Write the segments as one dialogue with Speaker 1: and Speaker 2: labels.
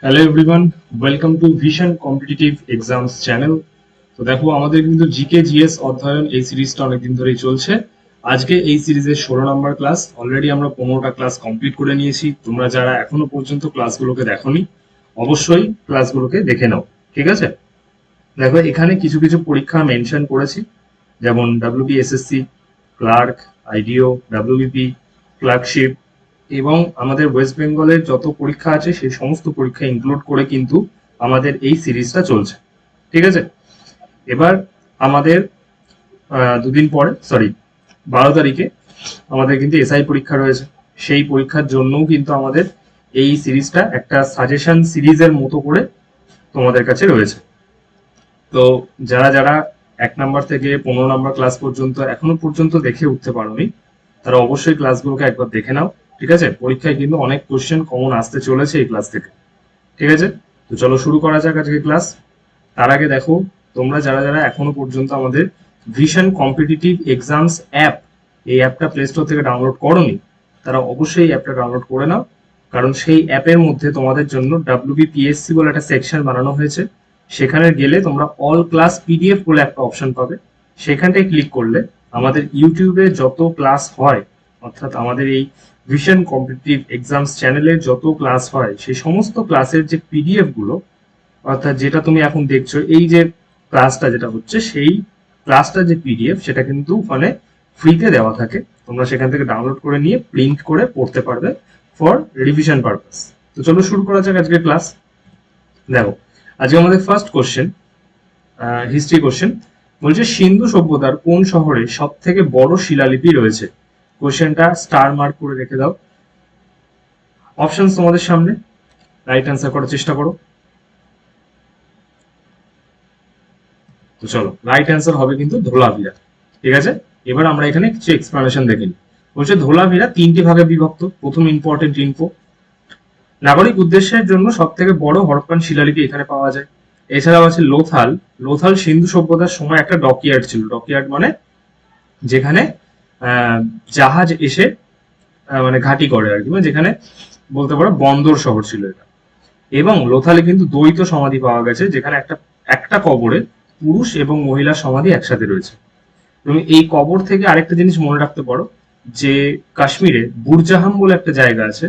Speaker 1: Hello everyone, welcome to vision competitive exams channel. তো দেখো, আমাদের কিন্তু জিকে জিএস অধ্যয়ন এই সিরিজটা অনেকদিন ধরেই চলছে। আজকে এই সিরিজের 16 নম্বর ক্লাস। অলরেডি আমরা 15টা ক্লাস কমপ্লিট করে নিয়েছি। তোমরা যারা এখনো পর্যন্ত ক্লাসগুলোকে দেখোনি, অবশ্যই ক্লাসগুলোকে দেখে নাও, ঠিক আছে? দেখো, এখানে কিছু কিছু পরীক্ষা মেনশন করেছি, যেমন ডাব্লিউবিএসএসসি, ক্লার্ক, আইডিও, ডাব্লিউবিপি, ক্লার্কশিপ, এবং আমাদের ওয়েস্ট বেঙ্গলের যত পরীক্ষা আছে সেই সমস্ত পরীক্ষা ইনক্লুড করে কিন্তু আমাদের এই সিরিজটা চলছে, ঠিক আছে? এবার আমাদের দুদিন পরে, সরি, 12 তারিখে আমাদের কিন্তু এসআই পরীক্ষা রয়েছে। সেই পরীক্ষার জন্যও কিন্তু আমাদের এই সিরিজটা একটা সাজেশন সিরিজের মতো করে তোমাদের কাছে রয়েছে। তো যারা যারা 1 নাম্বার থেকে 15 নম্বর ক্লাস পর্যন্ত এখনো পর্যন্ত দেখে উঠতে পারোনি, তারা অবশ্যই ক্লাসগুলোকে একবার দেখে নাও, ঠিক আছে? পরীক্ষায় কিন্তু অনেক কোশ্চেন কমন আসতে চলেছে এই ক্লাস থেকে, ঠিক আছে? তো চলো শুরু করা যাক আজকে ক্লাস। তার আগে দেখো, তোমরা যারা যারা এখনো পর্যন্ত আমাদের ভিশন কম্পিটিটিভ এক্সামস অ্যাপ, এই অ্যাপটা প্লে স্টোর থেকে ডাউনলোড করোনি, তারা অবশ্যই এই অ্যাপটা ডাউনলোড করে নাও। কারণ সেই অ্যাপের মধ্যে তোমাদের জন্য ডাব্লিউবিপিএসসি বলে একটা সেকশন বানানো হয়েছে। সেখানে গেলে তোমরা অল ক্লাস পিডিএফ বলে একটা অপশন পাবে। সেখানটায় ক্লিক করলে আমাদের ইউটিউবে যত ক্লাস হয়, অর্থাৎ আমাদের এই ভিশন কম্পিটিটিভ এক্সামস চ্যানেলে যত ক্লাস হয়, সেই সমস্ত ক্লাসের যে পিডিএফ গুলো, অর্থাৎ যেটা তুমি এখন দেখছো, এই যে ক্লাসটা যেটা হচ্ছে, সেই ক্লাসটা যে পিডিএফ, সেটা কিন্তু ওখানে ফ্রিতে দেওয়া থাকে। তোমরা সেখান থেকে ডাউনলোড করে নিয়ে প্রিন্ট করে পড়তে পারবে ফর রিভিশন পারপাস। তো চলো শুরু করা যাক আজকে ক্লাস। দেখো, আজকে আমাদের ফার্স্ট কোশ্চেন, হিস্ট্রি কোশ্চেন। বলছে সিন্ধু সভ্যতার কোন শহরে সব থেকে বড় শিলালিপি রয়েছে? কোশ্চেনটা স্টার মার্ক করে রেখে দাও। অপশন তোমাদের সামনে, রাইট অ্যান্সার করার চেষ্টা করো। তো চলো, রাইট অ্যান্সার হবে কিন্তু ধোলাভিরা, ঠিক আছে? এবার আমরা এখানে কিছু এক্সপ্লানেশন দেখে নিই। বলছে ধোলাভিরা 3টি ভাগে বিভক্ত। প্রথম ইম্পর্টেন্ট ইনফো, নাগরিক উদ্দেশ্যের জন্য সব থেকে বড় হরপ্পান শিলালিপি এখানে পাওয়া যায়। এছাড়াও আছে লোথাল। লোথাল সিন্ধু সভ্যতার সময় একটা ডকইয়ার্ড ছিল। ডকইয়ার্ড মানে যেখানে জাহাজ এসে মানে ঘাঁটি করে আর কি, মানে যেখানে বলতে পারো বন্দর শহর ছিল এটা। এবং লোথালে কিন্তু দ্বৈত সমাধি পাওয়া গেছে, যেখানে একটা একটা কবরে পুরুষ এবং মহিলার সমাধি একসাথে রয়েছে। তুমি এই কবর থেকে আরেকটা জিনিস মনে রাখতে পারো, যে কাশ্মীরে বুরজাহাম বলে একটা জায়গা আছে।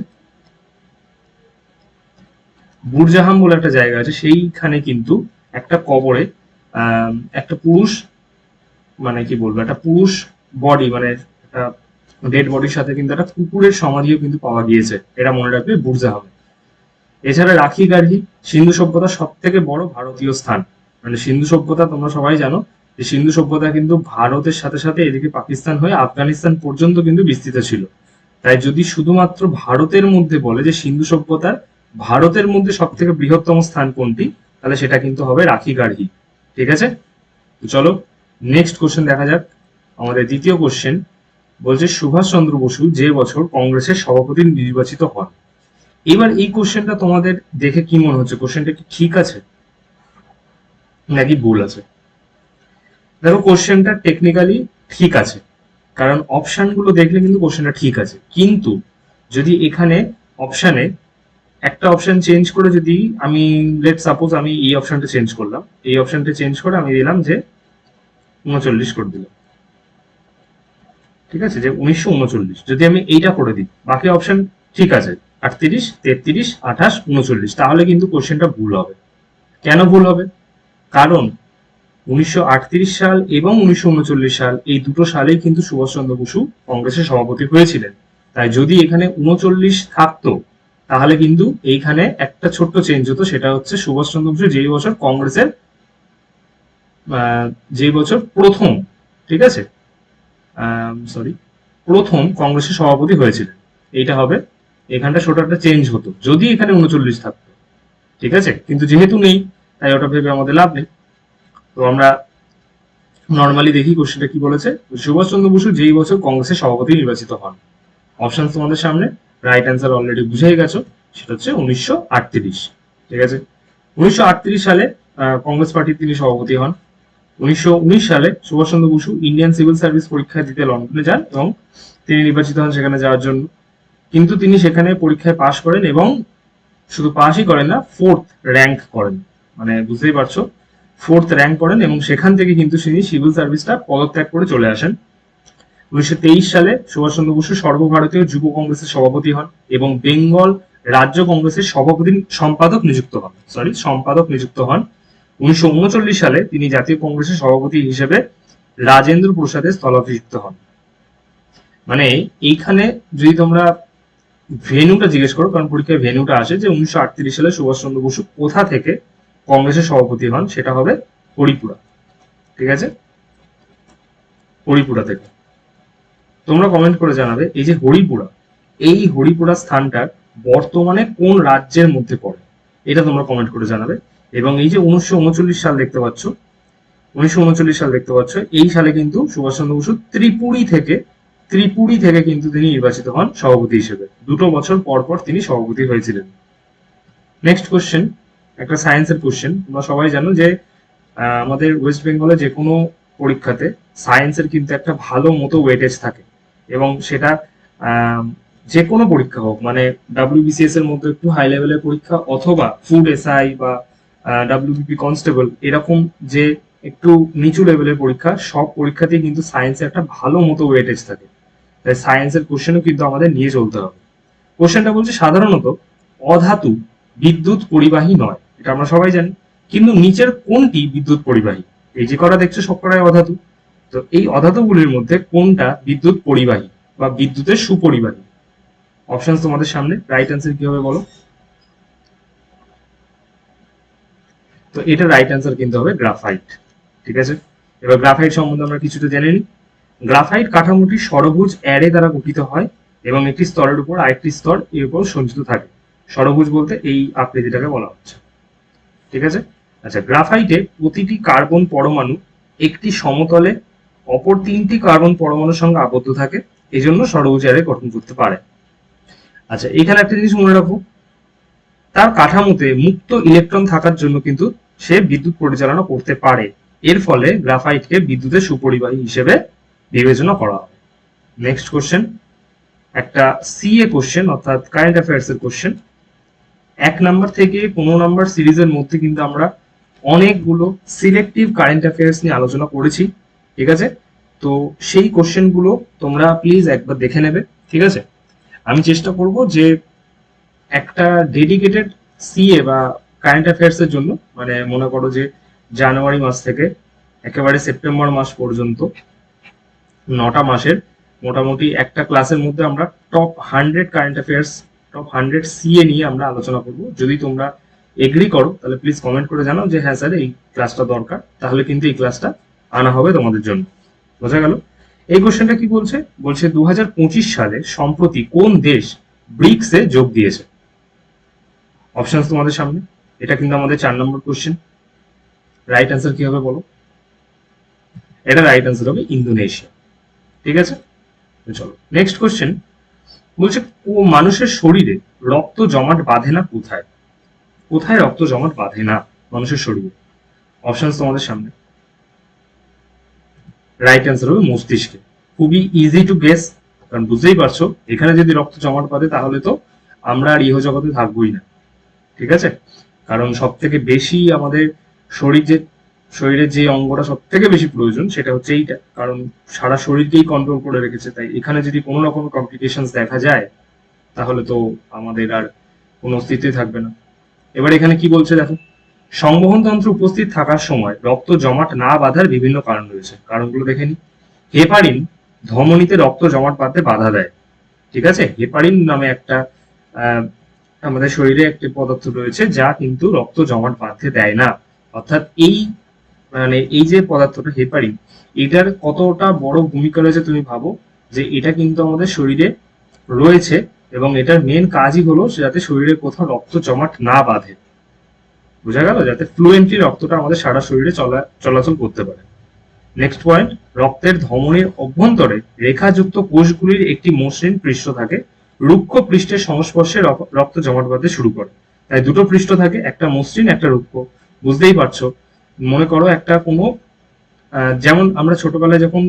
Speaker 1: বুরজাহাম বলে একটা জায়গা আছে, সেইখানে কিন্তু একটা কবরে একটা পুরুষ, মানে কি বলবো, একটা পুরুষ বডি, মানে একটা ডেড বডির সাথে কিন্তু একটা কুকুরের সমাধিও কিন্তু পাওয়া গিয়েছে। এটা মনে রাখবে বুরজাহামে। এছাড়া রাখি গার্হি সিন্ধু সভ্যতার সব থেকে বড় ভারতীয় স্থান। মানে সিন্ধু সভ্যতা তোমরা সবাই জানো যে সিন্ধু সভ্যতা কিন্তু ভারতের সাথে সাথে এদিকে পাকিস্তান হয়ে আফগানিস্তান পর্যন্ত কিন্তু বিস্তৃত ছিল। তাই যদি শুধুমাত্র ভারতের মধ্যে বলে যে সিন্ধু সভ্যতার ভারতের মধ্যে সব থেকে বৃহত্তম স্থান কোনটি, তাহলে সেটা কিন্তু হবে রাখি গার্হি, ঠিক আছে? তো চলো নেক্সট কোশ্চেন দেখা যাক। আমাদের দ্বিতীয় কোশ্চেন বলছে সুভাষচন্দ্র বসু যে বছর কংগ্রেসের সভাপতি নির্বাচিত হন। এবার এই কোশ্চেনটা তোমাদের দেখে কি মনে হচ্ছে? কোশ্চেনটা কি ঠিক আছে নাকি ভুল আছে? দেখো, কোশ্চেনটা টেকনিক্যালি ঠিক আছে, কারণ অপশন গুলো দেখলে কিন্তু কোশ্চেনটা ঠিক আছে। কিন্তু যদি এখানে অপশনে একটা অপশন চেঞ্জ করে, যদি আমি লেট সাপোজ আমি এই অপশনটা চেঞ্জ করলাম, এই অপশনটা চেঞ্জ করে আমি দিলাম যে 39 করে দিলাম, ঠিক আছে, যে 1939, যদি আমি এইটা করে দিই, বাকি অপশন ঠিক আছে, 38, 33, 28, 39, তাহলে কিন্তু কোশ্চেনটা ভুল হবে। কেন ভুল হবে? কারণ 1938 সাল এবং 1939 সাল, এই দুটো সালেই কিন্তু সুভাষচন্দ্র বসু কংগ্রেসের সভাপতি হয়েছিলেন। তাই যদি এখানে 39 থাকতো, তাহলে কিন্তু এইখানে একটা ছোট্ট চেঞ্জ হতো, সেটা হচ্ছে সুভাষচন্দ্র বসু যেই বছর কংগ্রেসের যেই বছর প্রথম, ঠিক আছে, সরি, প্রথম কংগ্রেসের সভাপতি হয়েছিলেন, এইটা হবে। এখানটা ছোট একটা চেঞ্জ হতো যদি এখানে 39 থাকতো, ঠিক আছে? কিন্তু যেহেতু নেই, তাই ওটা ভেবে আমাদের লাভ নেই। তো আমরা নর্মালি দেখি কোশ্চেনটা কি বলেছে। সুভাষচন্দ্র বসু যেই বছর কংগ্রেসের সভাপতি নির্বাচিত হন। অপশন তোমাদের সামনে, রাইট অ্যান্সার অলরেডি বুঝেই গেছো, সেটা হচ্ছে 1938, ঠিক আছে? 1938 সালে কংগ্রেস পার্টির তিনি সভাপতি হন। 1919 সালে Subhash Chandra Basu Indian civil service পরীক্ষা দিতে লন্ডনে যান এবং তিনি নির্বাচিত হন সেখানে যাওয়ার জন্য। কিন্তু তিনি সেখানে পরীক্ষায় পাশ করেন এবং শুধু পাসই করেন না, ফোর্থ র্যাঙ্ক করেন, মানে বুঝতেই পারছো, ফোর্থ র্যাঙ্ক করেন, এবং সেখান থেকে কিন্তু তিনি সিভিল সার্ভিসটা পদত্যাগ করে চলে আসেন। 1923 সালে সুভাষচন্দ্র বসু সর্বভারতীয় যুব কংগ্রেসের সভাপতি হন এবং বেঙ্গল রাজ্য কংগ্রেসের সম্পাদক নিযুক্ত হন। 1939 সালে তিনি জাতীয় কংগ্রেসের সভাপতি হিসেবে রাজেন্দ্র প্রসাদের স্থলাভিষিক্ত হন। মানে এইখানে যদি তোমরা ভেন্যুটা জিজ্ঞেস করো, কারণ পরীক্ষায় ভেন্যুটা আসে যে 1938 সালে সুভাষচন্দ্র বসু কোথা থেকে কংগ্রেসের সভাপতি হন, সেটা হবে হরিপুরা। ঠিক আছে, হরিপুরা থেকে। তোমরা কমেন্ট করে জানাবে এই যে হরিপুরা, এই হরিপুরা স্থানটার বর্তমানে কোন রাজ্যের মধ্যে পড়ে, এটা তোমরা কমেন্ট করে জানাবে। এবং এই যে 1939 সাল দেখতে পাচ্ছ, 1939 সাল দেখতে পাচ্ছ, এই সালে কিন্তু সুভাষচন্দ্র বসু ত্রিপুরী থেকে কিন্তু তিনি নির্বাচিত হন সভাপতি হিসেবে। 2 বছর পর পর তিনি সভাপতি হয়েছিলেন। নেক্সট কোশ্চেন, একটা সায়েন্সের কোশ্চেন। তোমরা সবাই জানো যে আমাদের ওয়েস্ট বেঙ্গলে যে কোনো পরীক্ষাতে সায়েন্সের কিন্তু একটা ভালো মতো ওয়েটেজ থাকে, এবং সেটা যে কোনো পরীক্ষা হোক, মানে WBCS এর মধ্যে একটু হাই লেভেলের পরীক্ষা, অথবা ফুড SI বা WBP কনস্টেবল, এরকম যে একটু নিচু লেভেলের পরীক্ষা, সব পরীক্ষাতেই কিন্তু সায়েন্সের একটা ভালো মতো ওয়েটেজ থাকে। তাই সায়েন্সের কোশ্চেনও কিন্তু আমাদের নিয়ে চলতে হবে। কোশ্চেনটা বলছে সাধারণত অধাতু বিদ্যুৎ পরিবাহী নয়, এটা আমরা সবাই জানি, কিন্তু নিচের কোনটি বিদ্যুৎ পরিবাহী? এই যে করা দেখছো সবকটাই অধাতু, তো এই অধাতুগুলির মধ্যে কোনটা বিদ্যুৎ পরিবাহী বা বিদ্যুতের সুপরিবাহী? অপশন তোমাদের সামনে, রাইট অ্যান্সার কি হবে বলো? তো এটা রাইট অ্যান্সার কিন্তু হবে গ্রাফাইট। ঠিক আছে, এবার গ্রাফাইট সম্বন্ধে আমরা কিছুটা জেনে নিই। গ্রাফাইট কাঠামোটি ষড়ভুজ অ্যারে দ্বারা গঠিত হয় এবং একটি স্তরের উপর আরেকটি স্তর এর উপর সঞ্চিত থাকে। ষড়ভুজ বলতে এই আকৃতিটাকে বলা হচ্ছে। ঠিক আছে, আচ্ছা, গ্রাফাইটে প্রতিটি কার্বন পরমাণু একটি সমতলে অপর 3টি কার্বন পরমাণুর সঙ্গে আবদ্ধ থাকে, এই জন্য ষড়ভুজ অ্যারে গঠন করতে পারে। আচ্ছা, এখানে একটা জিনিস মনে রাখো, তার কাঠামোতে মুক্ত ইলেকট্রন থাকার জন্য কিন্তু সে বিদ্যুৎ পরিচালনা করতে পারে। এর ফলে গ্রাফাইটকে বিদ্যুতের সুপরিবাহী হিসেবে বিবেচনা করা হয়। নেক্সট কোশ্চেন, একটা CA কোশ্চেন, অর্থাৎ কারেন্ট অ্যাফেয়ার্স এর কোশ্চেন। 1 নাম্বার থেকে 15 নাম্বার সিরিজের মধ্যে কিন্তু আমরা অনেকগুলো সিলেক্টিভ কারেন্ট অ্যাফেয়ার্স নিয়ে আলোচনা করেছি। ঠিক আছে, তো সেই কোশ্চেনগুলো তোমরা প্লিজ একবার দেখে নেবে। ঠিক আছে, আমি চেষ্টা করব যে একটা ডেডিকেটেড CA বা কারেন্ট অ্যাফেয়ার্স এর জন্য, মানে মনে করো যে জানুয়ারি মাস থেকে একেবারে সেপ্টেম্বর মাস পর্যন্ত 9টা মাসের মোটামুটি একটা ক্লাসের মধ্যে আমরা top 100 current affairs, top 100 CA নিয়ে আমরা আলোচনা করব। যদি তোমরা এগ্রি করো তাহলে প্লিজ কমেন্ট করে জানাও যে হ্যাঁ স্যার এই ক্লাসটা দরকার, তাহলে কিন্তু এই ক্লাসটা আনা হবে তোমাদের জন্য। বোঝা গেল? এই কোশ্চেনটা কি বলছে? বলছে 2025 সালে সম্প্রতি কোন দেশ ব্রিক্স এ যোগ দিয়েছে? অপশন তোমাদের সামনে, এটা কিন্তু আমাদের 4 নম্বর কোশ্চেন। রাইট অ্যান্সার কি হবে বলো? এটা রাইট অ্যান্সার হবে ইন্দোনেশিয়া। ঠিক আছে, চলো নেক্সট কোশ্চেন। বলছে মানুষের শরীরে রক্ত জমাট বাঁধে না কোথায়? কোথায় রক্ত জমাট বাঁধে না মানুষের শরীরে? অপশন তোমাদের সামনে। রাইট অ্যান্সার হবে মস্তিষ্কে। খুবই ইজি টু গেস, কারণ বুঝতেই পারছো এখানে যদি রক্ত জমাট বাঁধে তাহলে তো আমরা আর ইহ জগতে থাকবোই না। ঠিক আছে, কারণ সব থেকে বেশি আমাদের শরীরের যে অঙ্গটা সব থেকে বেশি প্রয়োজন সেটা হচ্ছে এইটা, কারণ সারা শরীরকেই কন্ট্রোল করে রেখেছে। তাই এখানে যদি কোনো রকম কমপ্লিকেশন দেখা যায় তাহলে তো আমাদের আর কোনো অস্তিত্বই থাকবে না। এবার এখানে কি বলছে দেখো, সংবহন তন্ত্র উপস্থিত থাকার সময় রক্ত জমাট না বাঁধার বিভিন্ন কারণ রয়েছে। কারণগুলো দেখে নি। হেপারিন ধমনীতে রক্ত জমাট বাঁধতে বাধা দেয়। ঠিক আছে, হেপারিন নামে একটা আমাদের শরীরে একটি পদার্থ রয়েছে যা কিন্তু রক্ত জমাট বাঁধতে দেয় না। অর্থাৎ এই যে পদার্থটা হেপারিন, এটার কতটা বড় ভূমিকা রয়েছে তুমি ভাবো, যে এটা কিন্তু আমাদের শরীরে রয়েছে এবং এটার মেন কাজই হলো যাতে শরীরে কোথাও রক্ত জমাট না বাঁধে। বোঝা গেল? যাতে ফ্লুয়েন্টলি রক্তটা আমাদের সারা শরীরে চলাচল করতে পারে। নেক্সট পয়েন্ট, রক্তের ধমনীর অভ্যন্তরে রেখাযুক্ত কোষগুলির একটি মসৃণ পৃষ্ঠ থাকে। রুক্ষ পৃষ্ঠের সংস্পর্শে রক্ত জমাট বাঁধতে শুরু করে। তাই দুটো পৃষ্ঠ থাকে, একটা মসৃণ একটা রুক্ষ। বুঝতেই পারছো, মনে করো একটা কোনো যেমন আমরা ছোটবেলায় যখন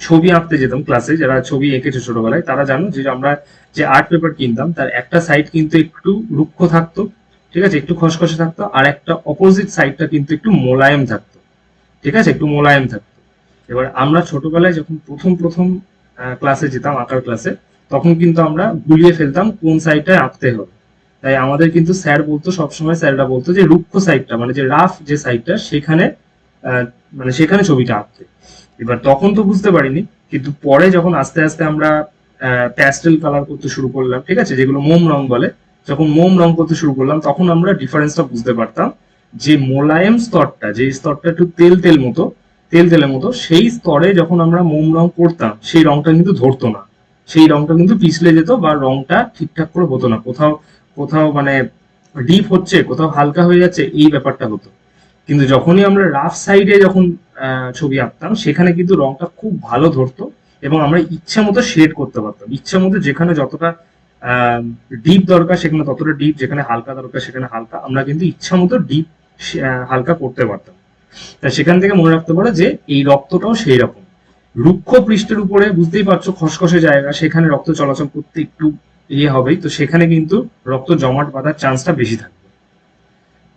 Speaker 1: ছবি আঁকতে যেতাম ক্লাসে, যারা ছবি এঁকেছে ছোটবেলায় তারা জানো যে আমরা যে আর্ট পেপার কিনতাম তার একটা সাইড কিন্তু একটু রুক্ষ থাকতো, ঠিক আছে, একটু খসখসে থাকতো, আর একটা অপোজিট সাইডটা কিন্তু একটু মোলায়েম থাকতো, ঠিক আছে, একটু মোলায়েম থাকতো। এবার আমরা ছোটবেলায় যখন প্রথম প্রথম ক্লাসে যেতাম আঁকার ক্লাসে, তখন কিন্তু আমরা গুলিয়ে ফেলতাম কোন সাইডটায় আঁকতে হবে। তাই আমাদের কিন্তু স্যার বলতো, সবসময় স্যাররা বলতো যে রুক্ষ সাইডটা মানে যে রাফ যে সাইডটা সেখানে মানে সেখানে ছবিটা আঁকতে। এবার তখন তো বুঝতে পারিনি, কিন্তু পরে যখন আস্তে আস্তে আমরা প্যাস্টেল কালার করতে শুরু করলাম, ঠিক আছে, যেগুলো মোম রং বলে, যখন মোম রং করতে শুরু করলাম তখন আমরা ডিফারেন্সটা বুঝতে পারতাম যে মোলায়েম স্তরটা, যে স্তরটা একটু তেল তেল মতো, তেল তেলের মতো, সেই স্তরে যখন আমরা মোম রং করতাম সেই রংটা কিন্তু ধরতো না, সেই রংটা কিন্তু পিছলে যেত বা রংটা ঠিকঠাক করে হতো না, কোথাও কোথাও মানে ডিপ হচ্ছে, কোথাও হালকা হয়ে যাচ্ছে, এই ব্যাপারটা হতো। কিন্তু যখনই আমরা রাফ সাইডে যখন ছবি আঁকতাম সেখানে কিন্তু রংটা খুব ভালো ধরতো এবং আমরা ইচ্ছা মতো শেড করতে পারতাম, ইচ্ছা মতো যেখানে যতটা ডিপ দরকার সেখানে ততটা ডিপ, যেখানে হালকা দরকার সেখানে হালকা, আমরা কিন্তু ইচ্ছা মতো ডিপ হালকা করতে পারতাম। তা সেখান থেকে মনে রাখতে পারো যে এই রক্তটাও সেই রকম, রুক্ষ পৃষ্ঠের উপরে বুঝতেই পারছো খসখসে জায়গা, সেখানে রক্ত চলাচল করতে একটু ইয়ে হবেই, তো সেখানে কিন্তু রক্ত জমাট বাঁধার চান্সটা বেশি থাকবে।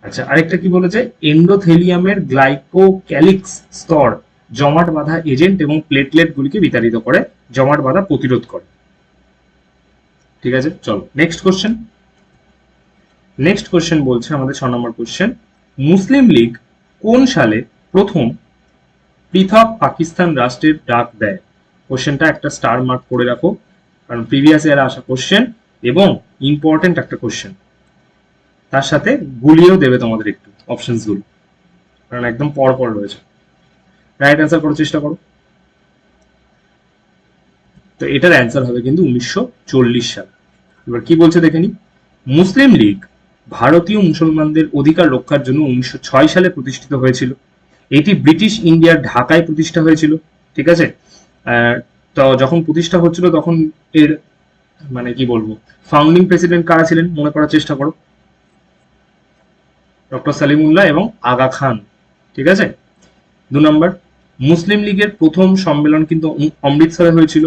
Speaker 1: আচ্ছা, আরেকটা কি বলেছে, এন্ডোথেলিয়ামের গ্লাইকোক্যালিক্স স্তর জমাট বাঁধা এজেন্ট এবং প্লেটলেট গুলিকে বিতাড়িত করে, জমাট বাঁধা প্রতিরোধ করে। ঠিক আছে, চলো নেক্সট কোশ্চেন। নেক্সট কোশ্চেন বলছে আমাদের 6 নম্বর কোশ্চেন, মুসলিম লীগ কোন সালে প্রথম পৃথক পাকিস্তান রাষ্ট্রের ডাক দেয়? কোশ্চেনটা একটা স্টার মার্ক করে রাখো, কারণ প্রিভিয়াস ইয়ারে আসা কোশ্চেন এবং ইম্পর্টেন্ট একটা কোশ্চেন, তার সাথে গুলিয়েও দেবে তোমাদের একটু অপশনস গুলো, কারণ একদম পর পর রয়েছে। রাইট অ্যান্সার করার চেষ্টা করো। তো এটার অ্যান্সার হবে কিন্তু 1940 সাল। এবার কি বলছে দেখে নি, মুসলিম লীগ ভারতীয় মুসলমানদের অধিকার রক্ষার জন্য 1906 সালে প্রতিষ্ঠিত হয়েছিল। এটি ব্রিটিশ ইন্ডিয়ার ঢাকায় প্রতিষ্ঠা হয়েছিল, ঠিক আছে। তো যখন প্রতিষ্ঠা হচ্ছিল তখন এর মানে কি বলবো, ফাউন্ডিং প্রেসিডেন্ট কারা ছিলেন মনে করার চেষ্টা করো, ডক্টর সালিমুল্লাহ এবং আগা খান, ঠিক আছে। 2 নম্বর, মুসলিম লীগের প্রথম সম্মেলন কিন্তু অমৃতসরে হয়েছিল।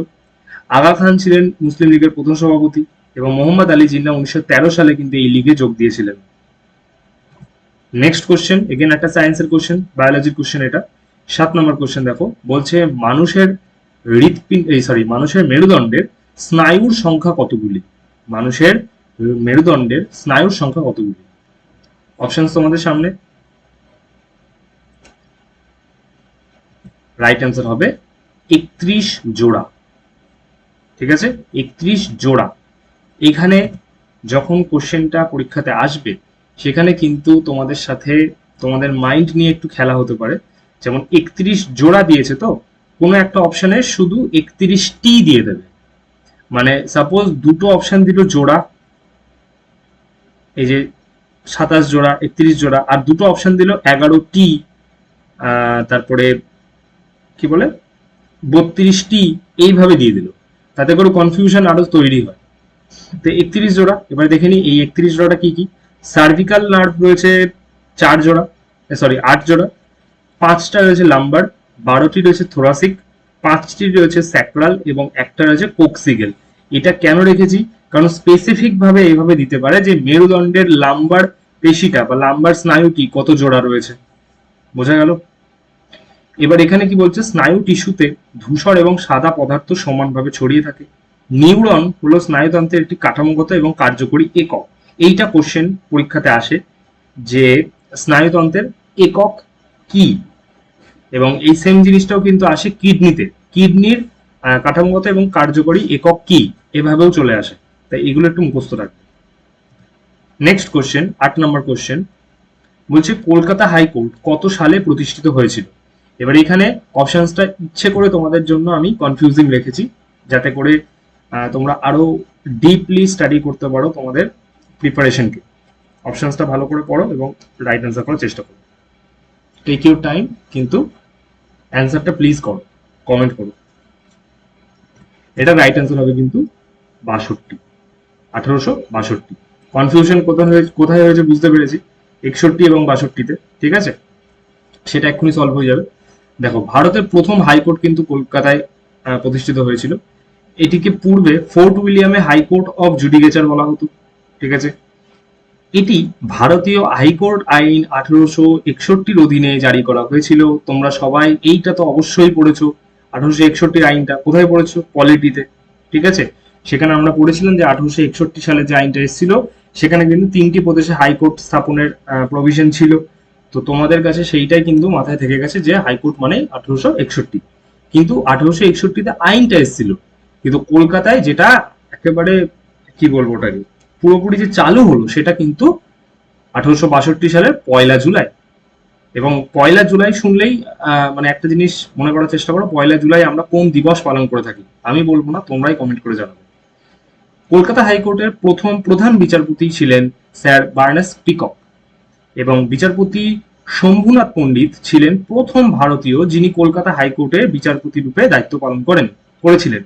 Speaker 1: আগা খান ছিলেন মুসলিম লীগের প্রথম সভাপতি এবং মোহাম্মদ আলী জিন্নাহ 1913 সালে কিন্তু এই লীগে যোগ দিয়েছিলেন। নেক্সট কোশ্চেন, এগেন একটা সায়েন্সের কোশ্চেন, বায়োলজির কোশ্চেন এটা। 7 নম্বর কোশ্চেন দেখো, বলছে মানুষের মানুষের মেরুদণ্ডের স্নায়ুর সংখ্যা কতগুলি? মানুষের মেরুদণ্ডের স্নায়ুর সংখ্যা কতগুলি? অপশন তোমাদের সামনে। রাইট অ্যান্সার হবে 31 জোড়া, ঠিক আছে, 31 জোড়া। এখানে যখন কোশ্চেনটা পরীক্ষাতে আসবে সেখানে কিন্তু তোমাদের সাথে তোমাদের মাইন্ড নিয়ে একটু খেলা হতে পারে, যেমন 31 জোড়া দিয়েছে, তো কোনো একটা অপশনে শুধু 31টি দিয়ে দেবে, মানে সাপোজ দুটো অপশন দিল জোড়া, এই যে 27 জোড়া 31 জোড়া, আর দুটো অপশন দিল 11টি, তারপরে কি বলে 32টি, এইভাবে দিয়ে দিল, তাতে করে কনফিউশন আরো তৈরি হয়। তো 31 জোড়া, এবার দেখে নি এই 31 জোড়াটা কি কি। সার্ভিকাল নার্ভ রয়েছে 4 জোড়া, সরি 8 জোড়া, 5টা রয়েছে লাম্বার, 12টি রয়েছে থোরাসিক, 5টি রয়েছে স্যাক্রাল এবং একটা রয়েছে কোক্সিগেল। এটা কেন রেখেছি, কারণ স্পেসিফিক ভাবে এইভাবে দিতে পারে যে মেরুদণ্ডের লাম্বার পেশিটা বা লাম্বার স্নায়ুটি কত জোড়া রয়েছে, বোঝা গেল। এবার এখানে কি বলছে, স্নায়ু টিস্যুতে ধূসর এবং সাদা পদার্থ সমানভাবে ছড়িয়ে থাকে। নিউরন হলো স্নায়ুতন্ত্রের একটি কাঠামোগত এবং কার্যকরী একক। এইটা কোশ্চেন পরীক্ষাতে আসে যে স্নায়ুতন্ত্রের একক কি, এবং এই সেম জিনিসটাও কিন্তু আসে কিডনিতে, কিডনির কাঠামোগত এবং কার্যকরী একক কি, এভাবেও চলে আসে, তাই এগুলো একটু মুখস্থ রাখবে। নেক্সট কোশ্চেন, 8 নম্বর কোশ্চেন, বলছে কলকাতা হাইকোর্ট কত সালে প্রতিষ্ঠিত হয়েছিল? এবার এখানে অপশনসটা ইচ্ছে করে তোমাদের জন্য আমি কনফিউজিং রেখেছি, যাতে করে তোমরা আরো ডিপলি স্টাডি করতে পারো তোমাদের প্রিপারেশনকে। অপশনসটা ভালো করে পড়ো এবং রাইট অ্যান্সার করার চেষ্টা করো। টেক ইউর টাইম, কিন্তু অ্যান্সারটা প্লিজ করো, কমেন্ট করো। এটা রাইট অ্যান্সার হবে কিন্তু 62, 1862। কনফিউশন কোথায় হয়েছে বুঝতে পেরেছি, 61 এবং 62-তে, ঠিক আছে, সেটা এক্ষুনি সলভ হয়ে যাবে। দেখো, ভারতের প্রথম হাইকোর্ট কিন্তু কলকাতায় প্রতিষ্ঠিত হয়েছিল। এটিকে পূর্বে ফোর্ট উইলিয়ামে হাইকোর্ট অফ জুডিকেচার বলা হতো। ঠিক আছে, এটি ভারতীয় হাইকোর্ট আইন 1861 অধীনে জারি করা হয়েছিল। তোমরা সবাই এইটা তো অবশ্যই পড়েছো, 1861 আইনটা কোথায় পড়েছো? পলিটিতে। ঠিক আছে, সেখানে আমরা পড়েছিলাম যে 1861 সালে যে আইনটা এসেছিল সেখানে কিন্তু 3টি প্রদেশে হাইকোর্ট স্থাপনের প্রভিশন ছিল। তো তোমাদের কাছে সেইটাই কিন্তু মাথায় থেকে গেছে যে হাইকোর্ট মানে 1861। কিন্তু 1861-তে আইনটা এসেছিল, কিন্তু কলকাতায় যেটা একেবারে কি বলবো ওটাকে পুরোপুরি যে চালু হলো সেটা কিন্তু 1862 সালের 1 জুলাই। এবং 1 জুলাই শুনলেই মানে একটা জিনিস মনে করার চেষ্টা করো, 1 জুলাই আমরা কোন দিবস পালন করে থাকি? আমি বলবো না, তোমরাই কমেন্ট করে জানাবে। কলকাতা হাইকোর্টের প্রথম প্রধান বিচারপতি ছিলেন স্যার বার্নেস পিকক, এবং বিচারপতি শম্ভুনাথ পণ্ডিত ছিলেন প্রথম ভারতীয় যিনি কলকাতা হাইকোর্টের বিচারপতি রূপে দায়িত্ব পালন করেছিলেন।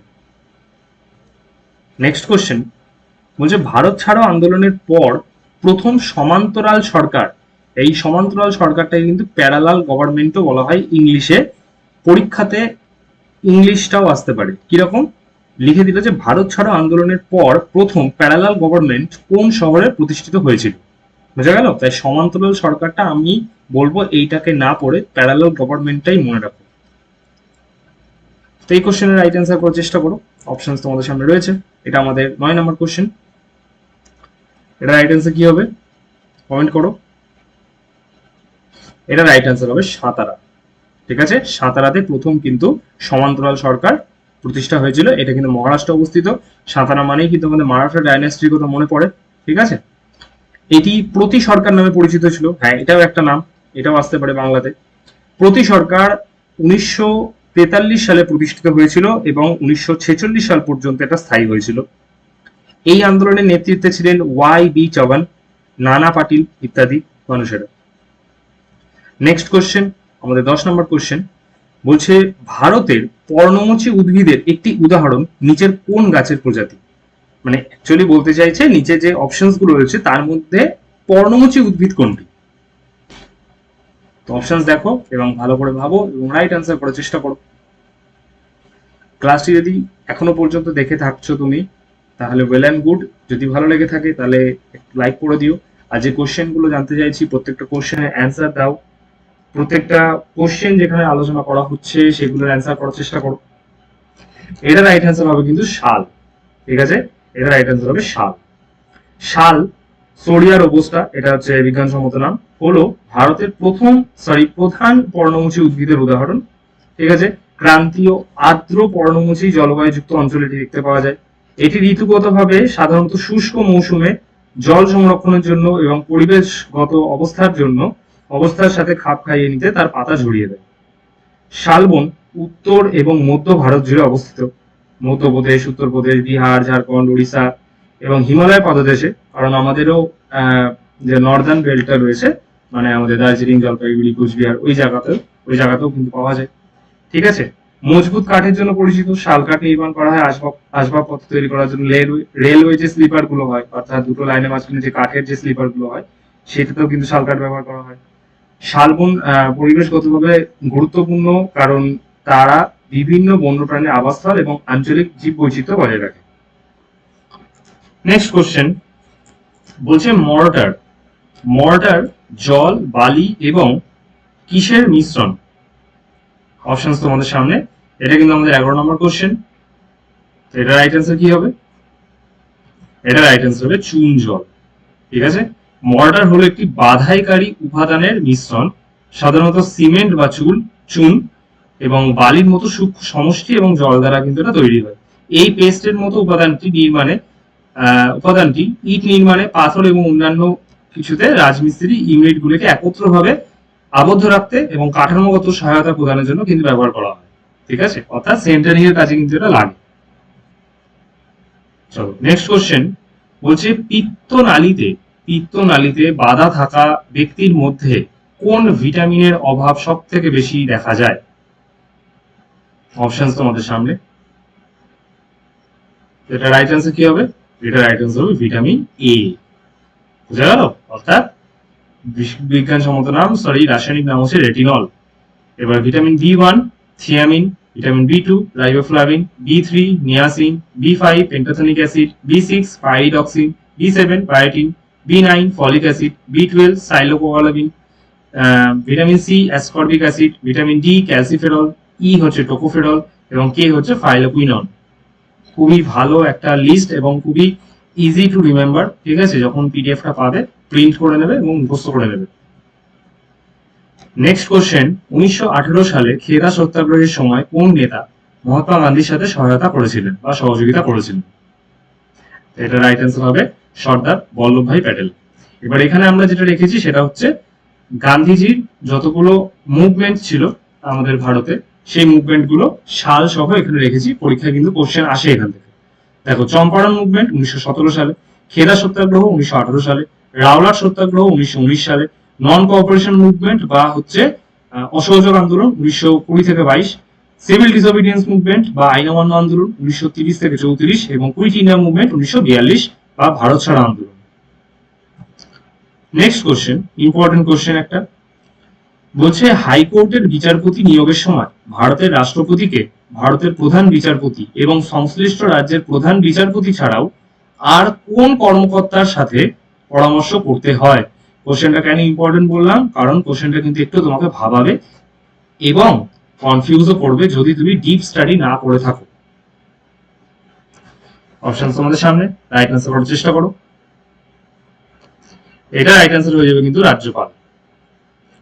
Speaker 1: নেক্সট কোশ্চেন বলছে, ভারত ছাড়ো আন্দোলনের পর প্রথম সমান্তরাল সরকার, এই সমান্তরাল সরকারটাকে কিন্তু প্যারালাল গভর্নমেন্টও বলা হয় ইংলিশে। পরীক্ষাতে ইংলিশটাও আসতে পারে, কিরকম লিখে দিল যে ভারত ছাড়ো আন্দোলনের পর প্রথম প্যারালাল গভর্নমেন্ট কোন শহরে প্রতিষ্ঠিত হয়েছিল। বোঝা গেল? তাই সমান্তরাল সরকারটা আমি বলবো এইটাকে না পড়ে প্যারালাল গভর্নমেন্টটাই মনে রাখো। তো এই কোশ্চেনের রাইট অ্যান্সার করার চেষ্টা করো, অপশন তোমাদের সামনে রয়েছে। এটা আমাদের 9 নম্বর কোশ্চেন। এটা রাইট অ্যান্সার কি হবে কমেন্ট করো। এটা রাইট অ্যান্সার হবে সাতারা। ঠিক আছে, সাতারাতে প্রথম কিন্তু সমান্তরাল সরকার প্রতিষ্ঠা হয়েছিল। এটা কিন্তু মহারাষ্ট্রে অবস্থিত। সাতারা মানেই কিন্তু আমাদের মারাঠা ডাইনাস্টির কথা মনে পড়ে। ঠিক আছে, এটি প্রতি সরকার নামে পরিচিত ছিল। হ্যাঁ, এটাও একটা নাম, এটাও আসতে পারে বাংলাতে। প্রতি সরকার 1943 সালে প্রতিষ্ঠিত হয়েছিল এবং 1946 সাল পর্যন্ত এটা স্থায়ী হয়েছিল। এই আন্দোলনের নেতৃত্বে ছিলেন Y.B. চৌহান, নানা পাটিল ইত্যাদি মানুষেরা। নেক্সট কোশ্চেন, আমাদের 10 নম্বর কোশ্চেন বলছে, ভারতের পর্ণমোচী উদ্ভিদের একটি উদাহরণ নিচের কোন গাছের প্রজাতি? মানে অ্যাকচুয়ালি বলতে চাইছে নিচে যে অপশনস গুলো রয়েছে তার মধ্যে পর্ণমোচী উদ্ভিদ কোনটি? তো অপশনস দেখো এবং ভালো করে ভাবো এবং রাইট অ্যান্সার করার চেষ্টা করো। ক্লাসটি যদি এখনো পর্যন্ত দেখে থাকছো তুমি তাহলে ওয়েল অ্যান্ড গুড। যদি ভালো লেগে থাকে তাহলে লাইক করে দিও। আর যে কোশ্চেন গুলো জানতে চাইছি প্রত্যেকটা কোশ্চেনের অ্যান্সার দাও। প্রত্যেকটা কোশ্চেন যেখানে আলোচনা করা হচ্ছে সেগুলোর অ্যান্সার করার চেষ্টা করো। এটা রাইট অ্যান্সার হবে কিন্তু শাল। ঠিক আছে, এটা রাইট অ্যান্সার হবে শাল। শাল সোরিয়া রোবস্টা, এটা হচ্ছে বিজ্ঞানসম্মত নাম, হলো ভারতের প্রধান পর্ণমোচী উদ্ভিদের উদাহরণ। ঠিক আছে, ক্রান্তীয় আর্দ্র পর্ণমোচী জলবায়ুযুক্ত অঞ্চলে এটি দেখতে পাওয়া যায়। এটি ঋতুগতভাবে সাধারণত শুষ্ক মৌসুমে জল সংরক্ষণের জন্য এবং পরিবেশগত অবস্থার সাথে খাপ খাইয়ে নিতে তার পাতা ঝরিয়ে দেয়। শালবন উত্তর এবং মধ্য ভারত জুড়ে অবস্থিত। মধ্যপ্রদেশ, উত্তরপ্রদেশ, বিহার, ঝাড়খণ্ড, উড়িষ্যা এবং হিমালয় পাদদেশে, কারণ আমাদেরও যে নর্দার্ন বেল্টটা রয়েছে মানে আমাদের দার্জিলিং, জলপাইগুড়ি, কুচবিহার, ওই জায়গাতেও কিন্তু পাওয়া যায়। ঠিক আছে, মজবুত কাঠের জন্য পরিচিত। শাল কাঠ নির্মাণ করা হয় আসবাবপত্র তৈরি করার জন্য। রেলওয়ে যে স্লিপার গুলো হয়, অর্থাৎ দুটো লাইনের মাঝখানে যে কাঠের যে স্লিপার গুলো হয় সেটাতেও কিন্তু শাল কাঠ ব্যবহার করা হয়। শালবন পরিবেশগতভাবে গুরুত্বপূর্ণ কারণ তারা বিভিন্ন বন্যপ্রাণীর আবাসস্থল এবং আঞ্চলিক জীব বৈচিত্র্য বজায় রাখে। নেক্সট কোশ্চেন বলছে, মর্টার জল, বালি এবং কিসের মিশ্রণ? অপশনস তোমাদের সামনে। এটা কিন্তু আমাদের 11 নম্বর কোশ্চেন। এটা রাইট অ্যান্সার কি হবে? এটা রাইট অ্যান্সার হবে চুন জল। ঠিক আছে, মর্টার হলো একটি বাধাইকারী উপাদানের মিশ্রণ, সাধারণত সিমেন্ট বা চুন এবং বালির মতো সূক্ষ্ম সমষ্টি এবং জল দ্বারা কিন্তু এটা তৈরি হয়। এই পেস্টের মতো উপাদানটি ইট নির্মাণে, পাথর এবং অন্যান্য কিছুতে রাজমিস্ত্রি ইউনিট গুলিকে একত্রভাবে আবদ্ধ রাখতে এবং কাঠামোগত সহায়তা প্রদানের জন্য কিন্তু ব্যবহার করা হয়। ঠিক আছে, অর্থাৎ সেন্টারিং এর কাজে কিন্তু এটা লাগে। চলো নেক্সট কোশ্চেন বলছে, পিত্তনালীতে বাধা থাকা ব্যক্তির মধ্যে কোন ভিটামিনের অভাব সব থেকে বেশি দেখা যায়? অপশনস তোমাদের সামনে। এটা রাইট অ্যান্সার কি হবে? এটা রাইট অ্যান্সার হবে ভিটামিন এ। বুঝা গেল? অর্থাৎ বিজ্ঞানসম্মত নাম রাসায়নিক নাম হচ্ছে রেটিনল। এবার vitamin B1, thiamine, vitamin B2 riboflavin, B3 niacin, B5 pantothenic acid, B6 pyridoxine, B7 biotin, B9 folic acid, B12 cyanocobalamin, vitamin C ascorbic acid, vitamin D calciferol, E হচ্ছে টোকোফেরল এবং কে হচ্ছে ফাইলোকুইনন। খুবই ভালো একটা list এবং খুবই easy to remember. ঠিক আছে, যখন পিডিএফটা পাবে প্রিন্ট করে নেবে এবং মুখস্থ করে নেবে। নেক্সট কোশ্চেন, 1918 সালে খেদা সত্যাগ্রহের সময় কোন নেতা মহাত্মা গান্ধীর সাথে সহায়তা করেছিলেন বা সহযোগিতা করেছিলেন? এটা রাইট অ্যান্সার হবে সর্দার বল্লভভাই প্যাটেল। এবার এখানে আমরা যেটা রেখেছি সেটা হচ্ছে গান্ধীজির যতগুলো মুভমেন্ট ছিল আমাদের ভারতে, সেই মুভমেন্ট গুলো সাল সহ এখানে রেখেছি। পরীক্ষায় কিন্তু কোশ্চেন আসে এখান থেকে। দেখো, চম্পারণ মুভমেন্ট 1917 সালে, খেদা সত্যাগ্রহ 1918 সালে, রাওলাট সত্যাগ্রহ 1919 সালে, নন কোঅপারেশন মুভমেন্ট বা হচ্ছে অসহযোগ আন্দোলন 1920 থেকে 22, সিভিল ডিসঅবিডিয়েন্স মুভমেন্ট বা আইন অমান্য আন্দোলন 1930 থেকে 34 এবং কুইট ইন্ডিয়া মুভমেন্ট 1942 বা ভারত ছাড়া আন্দোলন। নেক্সট কোশ্চেন, ইম্পর্টেন্ট কোশ্চেন একটা, বলছে হাইকোর্টের বিচারপতি নিয়োগের সময় ভারতের রাষ্ট্রপতিকে ভারতের প্রধান বিচারপতি এবং সংশ্লিষ্ট রাজ্যের প্রধান বিচারপতি ছাড়াও আর কোন কর্মকর্তার সাথে পরামর্শ করতে হয়? কোশ্চেনটা কেন ইম্পর্টেন্ট বললাম, কারণ কোশ্চেনটা কিন্তু একটু তোমাকে ভাবাবে এবং কনফিউজও করবে যদি তুমি ডিপ স্টাডি না করে থাকো। অপশন তোমাদের সামনে, রাইট অ্যান্সার করার চেষ্টা করো। এটা রাইট অ্যান্সার হয়ে যাবে কিন্তু রাজ্যপাল।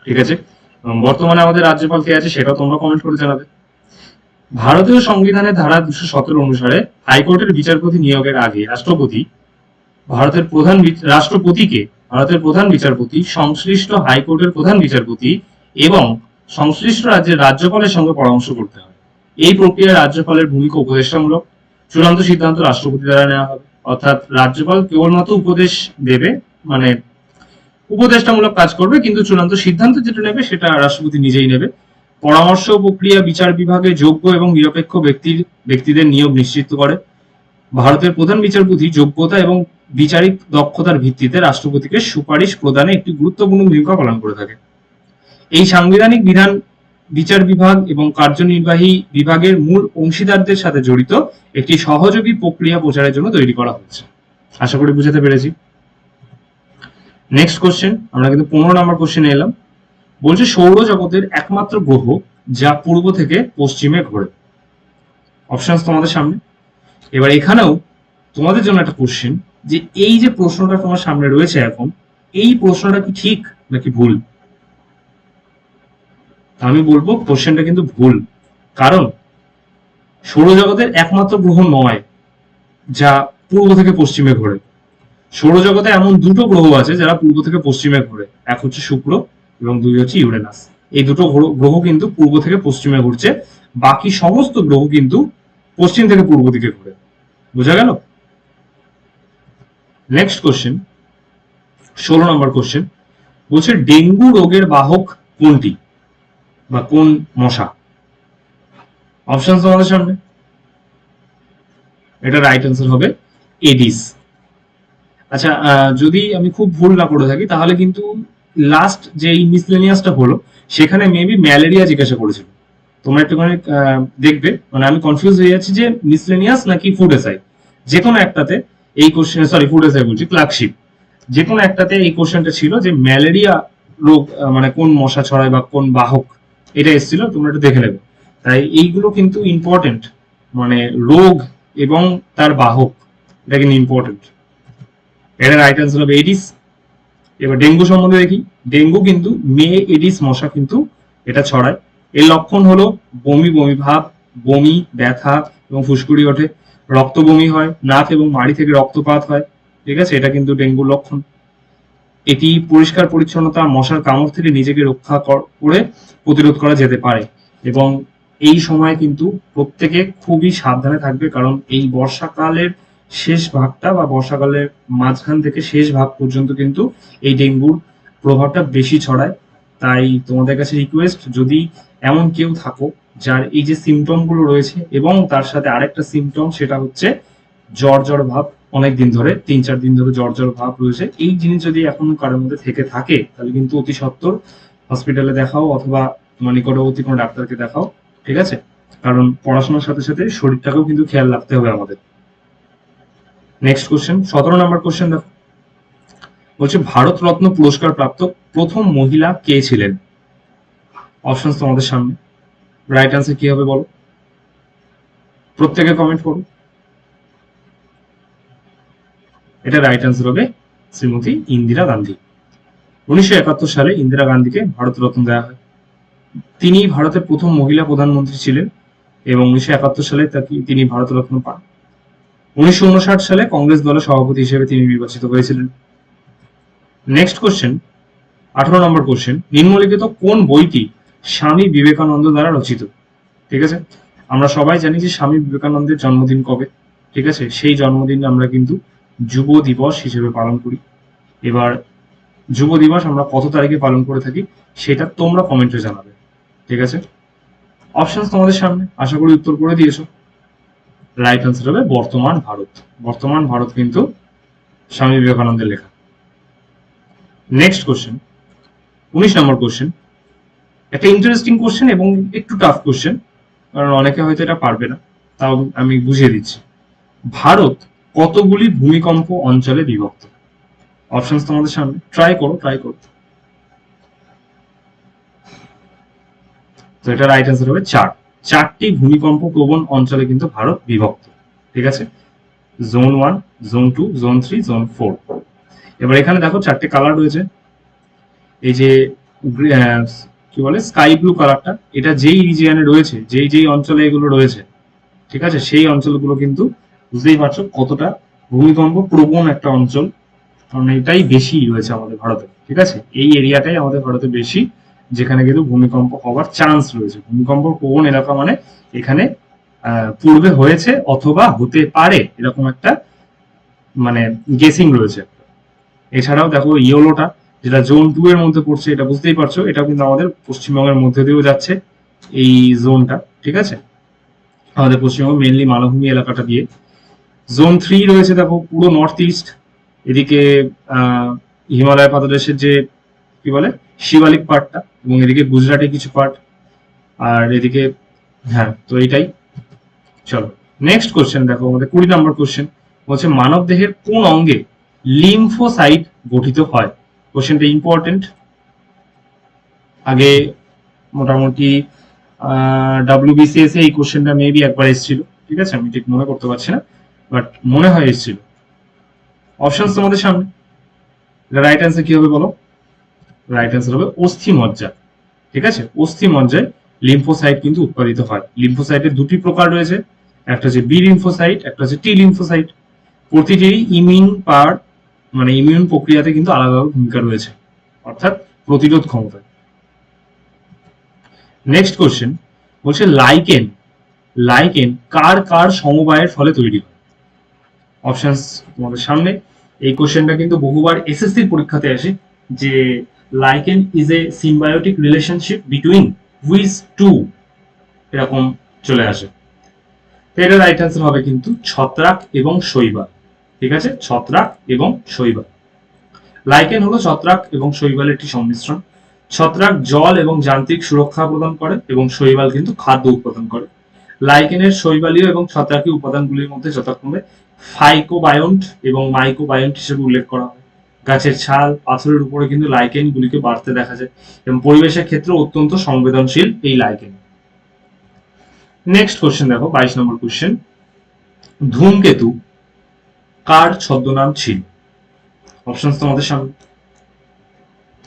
Speaker 1: ঠিক আছে, বর্তমানে আমাদের রাজ্যপাল কে আছে সেটাও তোমরা কমেন্ট করে জানাবে। ভারতীয় সংবিধানের ধারা 217 অনুসারে হাইকোর্টের বিচারপতি নিয়োগের আগে ভারতের প্রধান বিচারপতি, সংশ্লিষ্ট হাইকোর্টের প্রধান বিচারপতি এবং সংশ্লিষ্ট রাজ্যের রাজ্যপালের সঙ্গে পরামর্শ করতে হয়। এই প্রক্রিয়ায় রাজ্যপালের ভূমিকা উপদেষ্টামূলক, চূড়ান্ত সিদ্ধান্ত রাষ্ট্রপতি দ্বারা নেওয়া হবে। অর্থাৎ রাজ্যপাল কেবলমাত্র উপদেশ দেবে, মানে উপদেষ্টামূলক কাজ করবে, কিন্তু চূড়ান্ত সিদ্ধান্ত যেটা নেবে সেটা রাষ্ট্রপতি নিজেই নেবে। পরামর্শ প্রক্রিয়া বিচার বিভাগে যোগ্য এবং নিরপেক্ষ ব্যক্তিদের নিয়োগ নিশ্চিত করে। ভারতের প্রধান বিচারপতি যোগ্যতা এবং বিচারিক দক্ষতার ভিত্তিতে রাষ্ট্রপতিকে সুপারিশ প্রদানে একটি গুরুত্বপূর্ণ ভূমিকা পালন করে থাকে। এই সাংবিধানিক বিধান বিচার বিভাগ এবং কার্যনির্বাহী বিভাগের মূল অংশীদারদের সাথে জড়িত একটি সহযোগী প্রক্রিয়া প্রচারের জন্য তৈরি করা হচ্ছে। আশা করি বুঝাতে পেরেছি। নেক্সট কোশ্চেন, আমরা কিন্তু 15 নম্বর কোশ্চেনে এলাম। বলছে সৌরজগতের একমাত্র গ্রহ যা পূর্ব থেকে পশ্চিমে ঘোরে। অপশন তোমাদের সামনে। এবার এখানেও তোমাদের জন্য একটা কোশ্চেন, যে এই যে প্রশ্নটা তোমার সামনে রয়েছে এখন, এই প্রশ্নটা কি ঠিক নাকি ভুল? আমি বলবো কোশ্চেনটা কিন্তু ভুল, কারণ সৌরজগতের একমাত্র গ্রহ নয় যা পূর্ব থেকে পশ্চিমে ঘোরে। সৌরজগতে এমন দুটো গ্রহ আছে যারা পূর্ব থেকে পশ্চিমে ঘোরে, এক হচ্ছে শুক্র এবং দুই হচ্ছে ইউরেনাস। এই দুটো গ্রহ কিন্তু পূর্ব থেকে পশ্চিমে ঘুরছে, বাকি সমস্ত গ্রহ কিন্তু পশ্চিম থেকে পূর্ব দিকে ঘুরে। বোঝা গেল? নেক্সট কোশ্চেন, 16 নম্বর কোশ্চেন, বলছে ডেঙ্গু রোগের বাহক কোনটি বা কোন মশা? অপশন তোমাদের সামনে। এটা রাইট অ্যান্সার হবে এডিস। আচ্ছা, যদি আমি খুব ভুল না করে থাকি তাহলে কিন্তু লাস্ট যে মিসলেনিয়াসটা হলো সেখানে মেবি ম্যালেরিয়া জিজ্ঞাসা করেছিল। তোমরা একটুখানি দেখবে, মানে আমি কনফিউজ হয়ে যাচ্ছি যে মিসলেনিয়াস নাকি ফুড এসআই। যে কোনো একটাতে এই কোশ্চেন, সরি ফুড এসআই বলছি, ক্লার্কশিপ, যে কোনো একটাতে এই কোশ্চেনটা ছিল যে ম্যালেরিয়া রোগ মানে কোন মশা ছড়ায় বা কোন বাহক, এটা এসেছিল। তোমরা একটু দেখে নেবে। তাই এইগুলো কিন্তু ইম্পর্টেন্ট, মানে রোগ এবং তার বাহক, এটা কিন্তু ইম্পর্টেন্ট। এটা রাইট অ্যান্সার হবে এডিস। এবার ডেঙ্গু সম্বন্ধে দেখি। ডেঙ্গু কিন্তু এডিস মশা কিন্তু এটা ছড়ায়। এর লক্ষণ হলো বমি বমি ভাব, বমি, ব্যথা এবং ফুসকুড়ি ওঠে, রক্ত বমি হয়, নাক এবং মাড়ি থেকে রক্তপাত হয়। ঠিক আছে, এটা কিন্তু ডেঙ্গুর লক্ষণ। এটি পরিষ্কার পরিচ্ছন্নতা, মশার কামড় থেকে নিজেকে রক্ষা করে প্রতিরোধ করা যেতে পারে। এবং এই সময় কিন্তু প্রত্যেকে খুবই সাবধানে থাকবে, কারণ এই বর্ষাকালের শেষ ভাগটা বা বর্ষাকালের মাঝখান থেকে শেষ ভাগ পর্যন্ত কিন্তু এই ডেঙ্গুর প্রভাবটা বেশি ছড়ায়। তাই তোমাদের কাছে রিকোয়েস্ট, যদি এমন কেউ থাকো যার এই যে সিমটম গুলো রয়েছে এবং তার সাথে আরেকটা সিমটম, সেটা হচ্ছে জ্বর জ্বর ভাব, অনেকদিন ধরে 3-4 দিন ধরে জ্বর জ্বর ভাব রয়েছে, এই জিনিস যদি এখন কারোর মধ্যে থেকে থাকে তাহলে কিন্তু অতি সত্বর হসপিটালে দেখাও অথবা তোমার নিকটবর্তী কোনো ডাক্তারকে দেখাও। ঠিক আছে, কারণ পড়াশোনার সাথে সাথে শরীরটাকেও কিন্তু খেয়াল রাখতে হবে আমাদের। নেক্সট কোশ্চেন, 17 নম্বর কোশ্চেন দেখো, বলছে ভারত রত্ন পুরস্কার প্রাপ্ত প্রথম মহিলা কে ছিলেন? অপশন তোমাদের সামনে। রাইট আনসার কি হবে বলো, প্রত্যেকে কমেন্ট করো। এটা রাইট আনসার হবে শ্রীমতী ইন্দিরা গান্ধী। 1971 সালে ইন্দিরা গান্ধীকে ভারত রত্ন দেওয়া হয়। তিনি ভারতের প্রথম মহিলা প্রধানমন্ত্রী ছিলেন এবং 1971 সালে তিনি ভারত রত্ন পান। 1959 সালে কংগ্রেস দলের সভাপতি হিসেবে তিনি নির্বাচিত হয়েছিলেন। নেক্সট কোশ্চেন, 18 নম্বর কোশ্চেন, নিম্নলিখিত কোন বইটি স্বামী বিবেকানন্দ দ্বারা রচিত? ঠিক আছে, আমরা সবাই জানি যে স্বামী বিবেকানন্দের জন্মদিন কবে, ঠিক আছে, সেই জন্মদিন আমরা কিন্তু যুব দিবস হিসেবে পালন করি। এবার যুব দিবস আমরা কত তারিখে পালন করে থাকি সেটা তোমরা কমেন্টে জানাবে, ঠিক আছে। অপশন তোমাদের সামনে, আশা করি উত্তর করে দিয়েছো। রাইট আনসার হবে বর্তমান ভারত। বর্তমান ভারত কিন্তু স্বামী বিবেকানন্দের লেখা। নেক্সট কোশ্চেন, 19 নম্বর কোশ্চেন, একটা ইন্টারেস্টিং কোশ্চেন এবং একটু টাফ কোশ্চেন, কারণ অনেকে হয়তো এটা পারবে না, তাও আমি বুঝিয়ে দিচ্ছি। ভারত কতগুলি ভূমিকম্প অঞ্চলে বিভক্ত? অপশন তোমাদের সামনে, ট্রাই করো। তো এটা রাইট আনসার হবে 4টি ভূমিকম্প প্রবণ অঞ্চলে কিন্তু ভারত বিভক্ত, ঠিক আছে। Zone 1, zone 2, zone 3, zone 4। এবার এখানে দেখো 4টে কালার রয়েছে। এই যে কি বলে স্কাই ব্লু কালারটা, এটা যেই রিজিয়নে রয়েছে, যেই অঞ্চলে এগুলো রয়েছে, ঠিক আছে, সেই অঞ্চলগুলো কিন্তু বুঝতেই পারছো কতটা ভূমিকম্প প্রবণ একটা অঞ্চল, কারণ এটাই বেশি রয়েছে আমাদের ভারতে, ঠিক আছে। এই এরিয়াটাই আমাদের ভারতে বেশি, যেখানে কিন্তু ভূমিকম্প হওয়ার চান্স রয়েছে। ভূমিকম্প প্রবণ এলাকা মানে এখানে পূর্বে হয়েছে অথবা হতে পারে এরকম একটা মানে গেসিং রয়েছে। এছাড়াও দেখো ইয়েলোটা যেটা জোন 2 এর মধ্যে পড়ছে, এটা বুঝতেই পারছো, এটা কিন্তু আমাদের পশ্চিমবঙ্গের মধ্যে দিয়েও যাচ্ছে এই জোনটা, ঠিক আছে, আমাদের পশ্চিমবঙ্গ মেনলি মালভূমি এলাকাটা দিয়ে। জোন 3 রয়েছে দেখো পুরো নর্থ ইস্ট, এদিকে হিমালয় পাদদেশের যে কি বলে শিবালিক পার্টটা, এবং এদিকে গুজরাটের কিছু পার্ট, আর এদিকে হ্যাঁ, তো এইটাই। চলো নেক্সট কোশ্চেন দেখো, আমাদের 20 নম্বর কোশ্চেন বলছে মানব দেহের কোন অঙ্গে লিম্ফোসাইট গঠিত হয়? কোশ্চেনটা ইম্পর্টেন্ট। আগে মোটামুটি WBCS এই কোশ্চেনটা মেবি একবার এসেছিল, ঠিক আছে, আমি ঠিক মনে করতে পারছি না, বাট মনে হয় এসেছিল। অপশন তোমাদের সামনে। রাইট অ্যান্সার কি হবে বলো? রাইট অ্যান্সার হবে অস্থি মজ্জা, ঠিক আছে। অস্থি মজ্জায় লিম্ফোসাইট কিন্তু উৎপাদিত হয়। লিম্ফোসাইটের দুটি প্রকার রয়েছে, একটা হচ্ছে বি লিম্ফোসাইট, একটা হচ্ছে টি লিম্ফোসাইট। প্রতিটিরই ইমিউন প্রক্রিয়াতে কিন্তু আলাদা ভূমিকা রয়েছে, অর্থাৎ প্রতিরোধ ক্ষমতায়। নেক্সট কোশ্চেন বলছে লাইকেন কার সমবায়ের ফলে তৈরি হয়? অপশনস তোমাদের সামনে। এই কোশ্চেনটা কিন্তু বহুবার এসএসসি পরীক্ষাতে আসে, যে lichen is a symbiotic relationship between which two, এরকম চলে আসে। এটা রাইট অ্যান্সার হবে কিন্তু ছত্রাক এবং শৈবাল, ঠিক আছে, ছত্রাক এবং শৈবাল। লাইকেন হলো ছত্রাক এবং শৈবালের একটি সংমিশ্রণ। ছত্রাক জল এবং যান্ত্রিক সুরক্ষা প্রদান করে এবং শৈবাল কিন্তু খাদ্য উৎপাদন করে। লাইকেনের শৈবালীয় এবং ছত্রাকীয় উপাদানগুলির মধ্যে যথাক্রমে ফাইকোবায়ন্ট এবং মাইকোবায়ন্ট হিসেবে উল্লেখ করা হয়। গাছের ছাল, পাথরের উপরে কিন্তু লাইকেন গুলিকে বাড়তে দেখা যায় এবং পরিবেশের ক্ষেত্রে অত্যন্ত সংবেদনশীল এই লাইকেন। নেক্সট কোশ্চেন দেখো, 22 নম্বর কোশ্চেন, ধূমকেতু কার ছদ্মনাম ছিল? অপশন তোমাদের সামনে।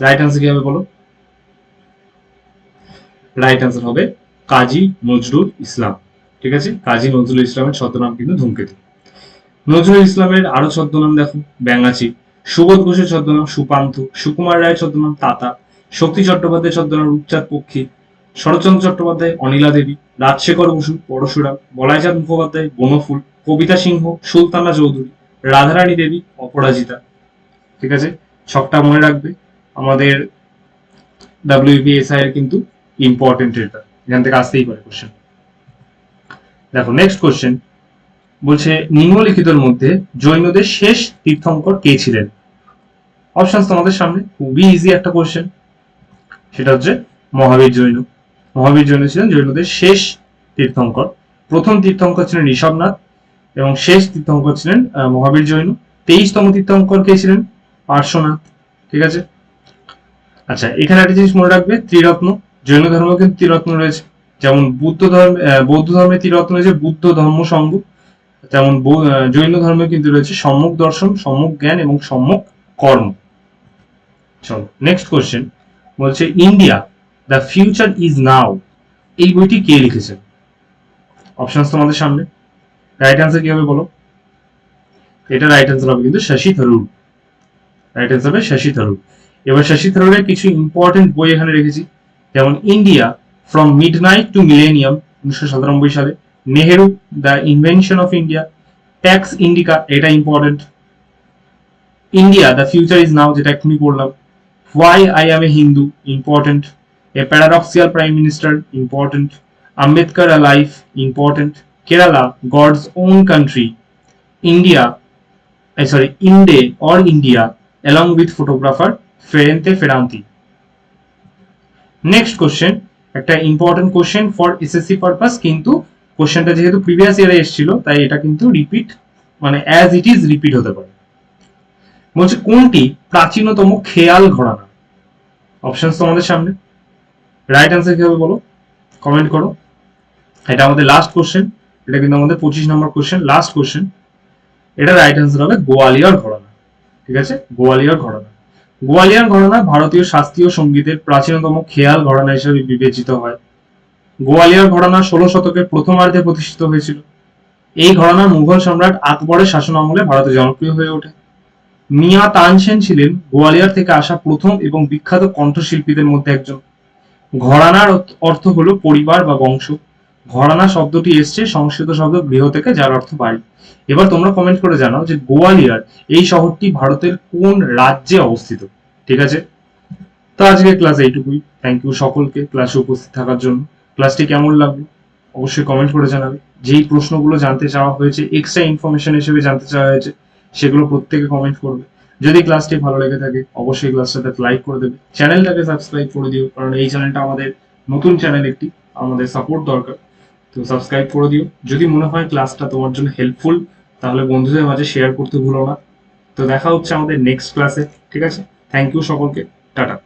Speaker 1: রাইট আনসার কি হবে বলো? রাইট আনসার হবে কাজী নজরুল ইসলাম, ঠিক আছে। কাজী নজরুল ইসলামের ছদ্মনাম কিন্তু ধূমকেতু। নজরুল ইসলামের আরো ছদ্মনাম দেখো, ব্যাঙাচি। সুবোধ ঘোষের ছদ্মনাম সুপান্ত। সুকুমার রায়ের ছদ্মনাম তাতা। শক্তি চট্টোপাধ্যায়ের ছদ্মনাম রূপচাঁদ পক্ষী। শরৎচন্দ্র চট্টোপাধ্যায় অনিলা দেবী। রাজশেখর বসু পরশুরাম। বলাইচাঁদ মুখোপাধ্যায় বনফুল। কবিতা সিংহ সুলতানা চৌধুরী। রাধারানী দেবী অপরাজিতা, ঠিক আছে। ছকটা মনে রাখবে, আমাদের WBSI এর কিন্তু ইম্পর্টেন্ট, এটা এখান থেকে আসতেই পারে কোশ্চেন। দেখো নেক্সট কোশ্চেন বলছে নিম্নলিখিতের মধ্যে জৈনদের শেষ তীর্থঙ্কর কে ছিলেন? অপশন তোমাদের সামনে, খুবই ইজি একটা কোশ্চেন, সেটা হচ্ছে মহাবীর জৈন। মহাবীর জৈন ছিলেন জৈনদের শেষ তীর্থঙ্কর। প্রথম তীর্থঙ্কর ছিলেন ঋষভনাথ এবং শেষ তীর্থঙ্কর ছিলেন মহাবীর জৈন। 23তম তীর্থঙ্কর কে ছিলেন? পার্শ্বনাথ। ঠিক আছে। আচ্ছা, এখানে একটা জিনিস মনে রাখবে, ত্রিরত্ন। জৈন ধর্ম কিন্তু ত্রিরত্ন রয়েছে, যেমন বৌদ্ধ ধর্মে ত্রিরত্ন রয়েছে বুদ্ধ ধর্ম সংঘ, তেমন জৈন ধর্মে কিন্তু রয়েছে সম্যক দর্শন, সম্যক জ্ঞান এবং সম্যক কর্ম। চলো নেক্সট কোশ্চেন, বলছে ইন্ডিয়া দ্য ফিউচার ইজ নাও, এই বইটি কে লিখেছেন? অপশনস তোমাদের সামনে। রাইট অ্যান্সার কি হবে বলো? এটা রাইট অ্যান্সার হবে কিন্তু শশী থারুর। রাইট অ্যান্সার হবে শশী থারুর। এবার শশী থারুরের কিছু ইম্পর্টেন্ট বই এখানে রেখেছি, যেমন India from midnight to millennium 1997 সালে, Nehru the invention of India, tax Indica, এটা important. India the future is now, যেটা এক্ষুনি পড়লাম। Why I am a Hindu, important. A paradoxical prime minister, important. Ambedkar alive, important. Kerala God's own country, India ইন্ডে or India along with photographer Ferente Ferranti. Next question, একটা important question for SSC purpose, কিন্তু কোশ্চেনটা যেহেতু previous ইয়ারে এসেছিল তাই এটা কিন্তু রিপিট, মানে অ্যাজ ইট ইজ রিপিট হতে পারে। বলছে কোনটি প্রাচীনতম খেয়াল ঘরানা? অপশনস তোমাদের সামনে। রাইট অ্যান্সার কি হবে বলো? কমেন্ট করো। এটা আমাদের লাস্ট কোশ্চেন, এটা কিন্তু আমাদের 25 নম্বর কোশ্চেন, লাস্ট কোশ্চেন। এটা রাইট অ্যান্সার হবে গোয়ালিয়র ঘরানা। ঠিক আছে, গোয়ালিয়র ঘরানা। গোয়ালিয়র ঘরানা ভারতীয় শাস্ত্রীয় সঙ্গীতের প্রাচীনতম খেয়াল ঘরানা হিসেবে বিবেচিত হয়। গোয়ালিয়র ঘরানা 16 শতকের প্রথমার্ধে প্রতিষ্ঠিত হয়েছিল। এই ঘরানা মুঘল সম্রাট আকবরের শাসন আমলে ভারতে জনপ্রিয় হয়ে ওঠে। মিয়া তানসেন ছিলেন গোয়ালিয়র থেকে আসা প্রথম এবং বিখ্যাত কণ্ঠশিল্পীদের মধ্যে একজন। ঘরানার অর্থ হলো পরিবার বা বংশ। ঘরানা শব্দটি এসছে সংস্কৃত শব্দ গৃহ থেকে, যার অর্থ বাড়ি। এবার তোমরা কমেন্ট করে জানাও যে গোয়ালিয়র এই শহরটি ভারতের কোন রাজ্যে অবস্থিত। ঠিক আছে, তো আজকে ক্লাস এইটুকুই। থ্যাংক ইউ সকলকে ক্লাসে উপস্থিত থাকার জন্য। ক্লাসটি কেমন লাগলো অবশ্যই কমেন্ট করে জানাবে। যেই প্রশ্নগুলো জানতে চাওয়া হয়েছে, এক্সট্রা ইনফরমেশন হিসেবে জানতে চাওয়া হয়েছে, সেগুলো প্রত্যেকে কমেন্ট করবে। যদি ক্লাসটি ভালো লেগে থাকে অবশ্যই ক্লাসটাতে লাইক করে দেবে, চ্যানেলটাকে সাবস্ক্রাইব করে দিও, কারণ এই চ্যানেলটা আমাদের নতুন চ্যানেল একটি, আমাদের সাপোর্ট দরকার। তো সাবস্ক্রাইব করে দিও। যদি মনে হয় ক্লাসটা তোমার জন্য হেল্পফুল তাহলে বন্ধুদের মাঝে শেয়ার করতে ভুলো না। তো দেখা হচ্ছে আমাদের নেক্সট ক্লাসে। ঠিক আছে, থ্যাংক ইউ সকলকে, টাটা।